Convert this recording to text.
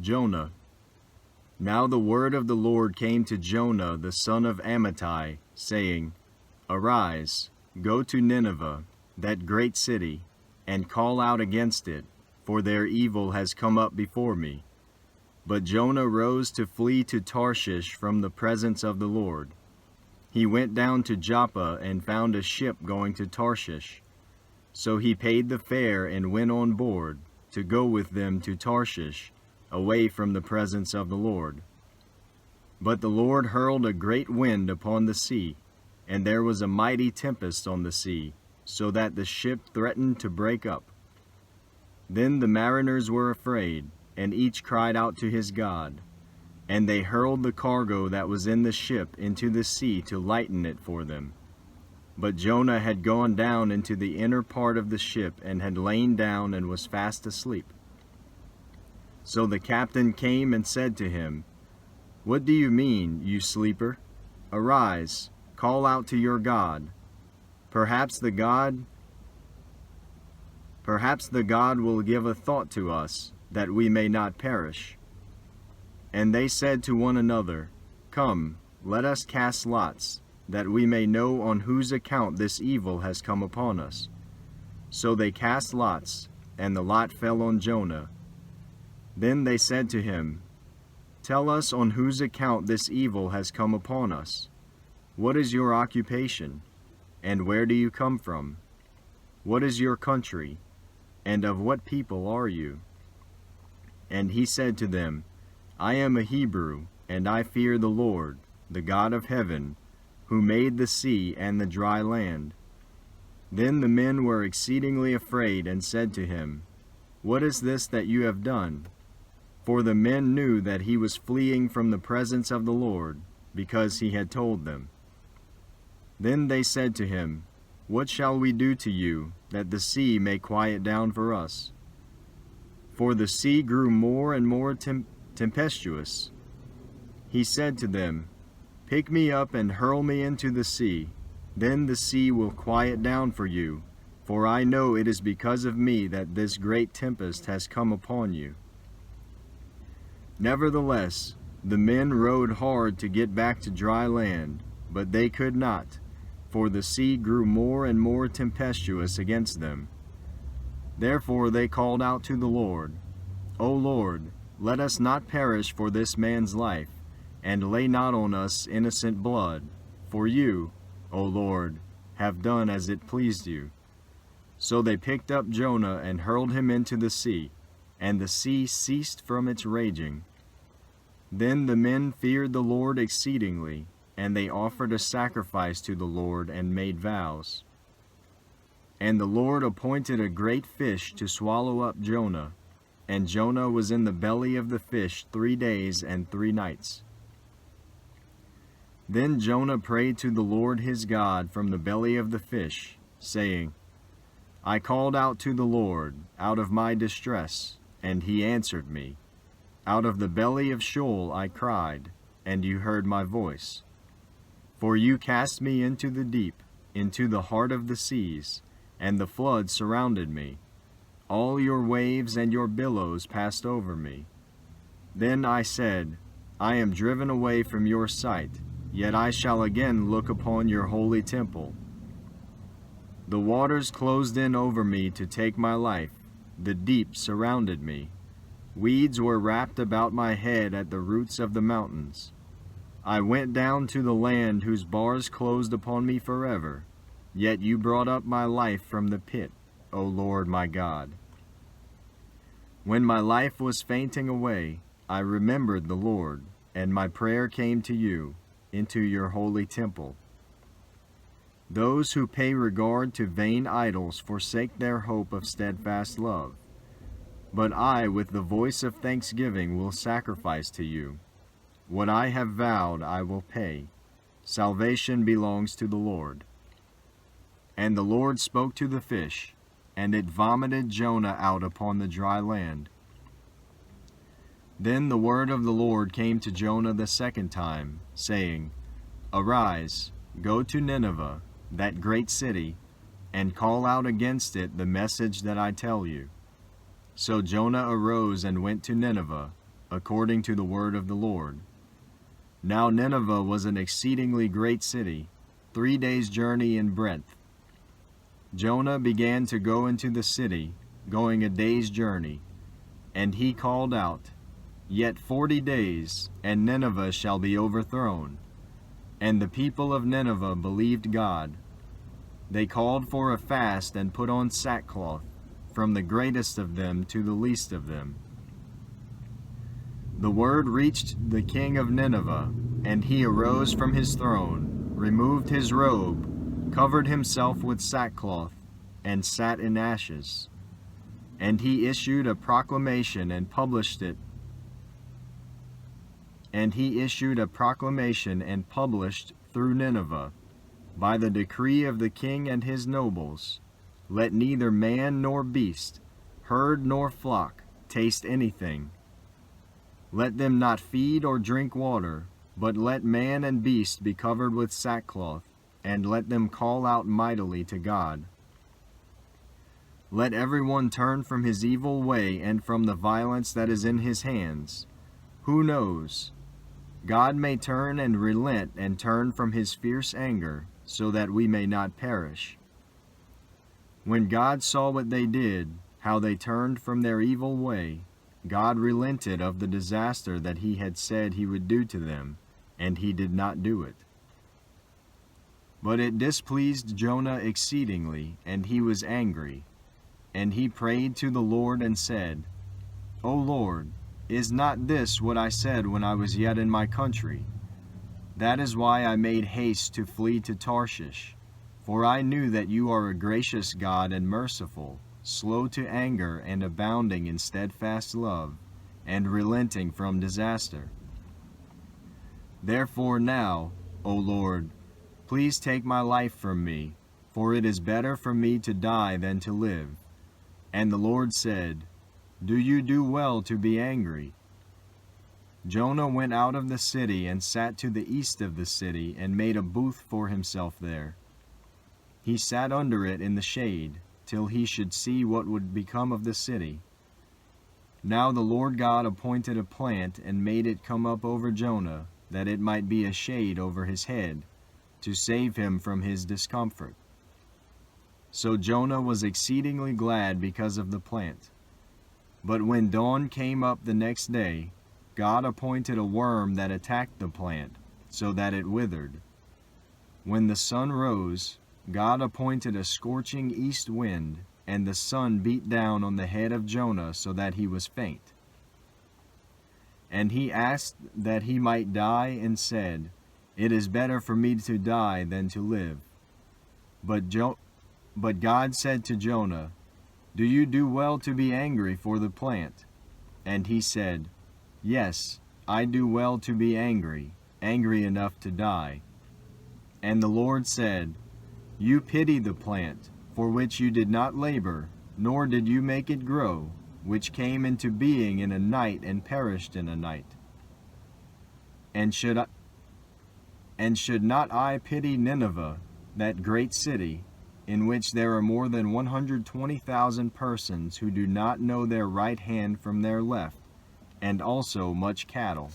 Jonah. Now the word of the Lord came to Jonah the son of Amittai, saying, Arise, go to Nineveh, that great city, and call out against it, for their evil has come up before me. But Jonah rose to flee to Tarshish from the presence of the Lord. He went down to Joppa and found a ship going to Tarshish. So he paid the fare and went on board, to go with them to Tarshish, away from the presence of the Lord. But the Lord hurled a great wind upon the sea, and there was a mighty tempest on the sea, so that the ship threatened to break up. Then the mariners were afraid, and each cried out to his God. And they hurled the cargo that was in the ship into the sea to lighten it for them. But Jonah had gone down into the inner part of the ship and had lain down and was fast asleep. So the captain came and said to him, What do you mean, you sleeper? Arise, call out to your God. Perhaps the God will give a thought to us, that we may not perish. And they said to one another, Come, let us cast lots, that we may know on whose account this evil has come upon us. So they cast lots, and the lot fell on Jonah. Then they said to him, Tell us on whose account this evil has come upon us. What is your occupation? And where do you come from? What is your country? And of what people are you? And he said to them, I am a Hebrew, and I fear the Lord, the God of heaven, who made the sea and the dry land. Then the men were exceedingly afraid and said to him, What is this that you have done? For the men knew that he was fleeing from the presence of the Lord, because he had told them. Then they said to him, What shall we do to you, that the sea may quiet down for us? For the sea grew more and more tempestuous. He said to them, Pick me up and hurl me into the sea. Then the sea will quiet down for you, for I know it is because of me that this great tempest has come upon you. Nevertheless, the men rowed hard to get back to dry land, but they could not, for the sea grew more and more tempestuous against them. Therefore they called out to the Lord, O Lord, let us not perish for this man's life, and lay not on us innocent blood, for you, O Lord, have done as it pleased you. So they picked up Jonah and hurled him into the sea, and the sea ceased from its raging. Then the men feared the Lord exceedingly, and they offered a sacrifice to the Lord and made vows. And the Lord appointed a great fish to swallow up Jonah, and Jonah was in the belly of the fish 3 days and 3 nights. Then Jonah prayed to the Lord his God from the belly of the fish, saying, I called out to the Lord out of my distress, and he answered me. Out of the belly of Sheol I cried, and you heard my voice. For you cast me into the deep, into the heart of the seas, and the flood surrounded me. All your waves and your billows passed over me. Then I said, I am driven away from your sight, yet I shall again look upon your holy temple. The waters closed in over me to take my life. The deep surrounded me. Weeds were wrapped about my head at the roots of the mountains. I went down to the land whose bars closed upon me forever. Yet you brought up my life from the pit, O Lord my God. When my life was fainting away, I remembered the Lord, and my prayer came to you, into your holy temple. Those who pay regard to vain idols forsake their hope of steadfast love. But I, with the voice of thanksgiving, will sacrifice to you. What I have vowed I will pay. Salvation belongs to the Lord. And the Lord spoke to the fish, and it vomited Jonah out upon the dry land. Then the word of the Lord came to Jonah the second time, saying, Arise, go to Nineveh, that great city, and call out against it the message that I tell you. So Jonah arose and went to Nineveh, according to the word of the Lord. Now Nineveh was an exceedingly great city, 3 days' journey in breadth. Jonah began to go into the city, going a day's journey, and he called out, Yet 40 days, and Nineveh shall be overthrown. And the people of Nineveh believed God. They called for a fast and put on sackcloth, from the greatest of them to the least of them. The word reached the king of Nineveh, and he arose from his throne, removed his robe, covered himself with sackcloth, and sat in ashes. And he issued a proclamation and published it. Through Nineveh, by the decree of the king and his nobles, let neither man nor beast, herd nor flock, taste anything. Let them not feed or drink water, but let man and beast be covered with sackcloth, and let them call out mightily to God. Let everyone turn from his evil way and from the violence that is in his hands. Who knows? God may turn and relent and turn from his fierce anger, so that we may not perish. When God saw what they did, how they turned from their evil way, God relented of the disaster that he had said he would do to them, and he did not do it. But it displeased Jonah exceedingly, and he was angry. And he prayed to the Lord and said, O Lord, is not this what I said when I was yet in my country? That is why I made haste to flee to Tarshish, for I knew that you are a gracious God and merciful, slow to anger and abounding in steadfast love, and relenting from disaster. Therefore now, O Lord, please take my life from me, for it is better for me to die than to live. And the Lord said, Do you do well to be angry? Jonah went out of the city and sat to the east of the city and made a booth for himself there. He sat under it in the shade, till he should see what would become of the city. Now the Lord God appointed a plant and made it come up over Jonah, that it might be a shade over his head, to save him from his discomfort. So Jonah was exceedingly glad because of the plant. But when dawn came up the next day, God appointed a worm that attacked the plant, so that it withered. When the sun rose, God appointed a scorching east wind, and the sun beat down on the head of Jonah so that he was faint. And he asked that he might die and said, It is better for me to die than to live. But God said to Jonah, Do you do well to be angry for the plant? And he said, Yes, I do well to be angry, angry enough to die. And the Lord said, You pity the plant, for which you did not labor, nor did you make it grow, which came into being in a night and perished in a night. And should not I pity Nineveh, that great city, in which there are more than 120,000 persons who do not know their right hand from their left, and also much cattle?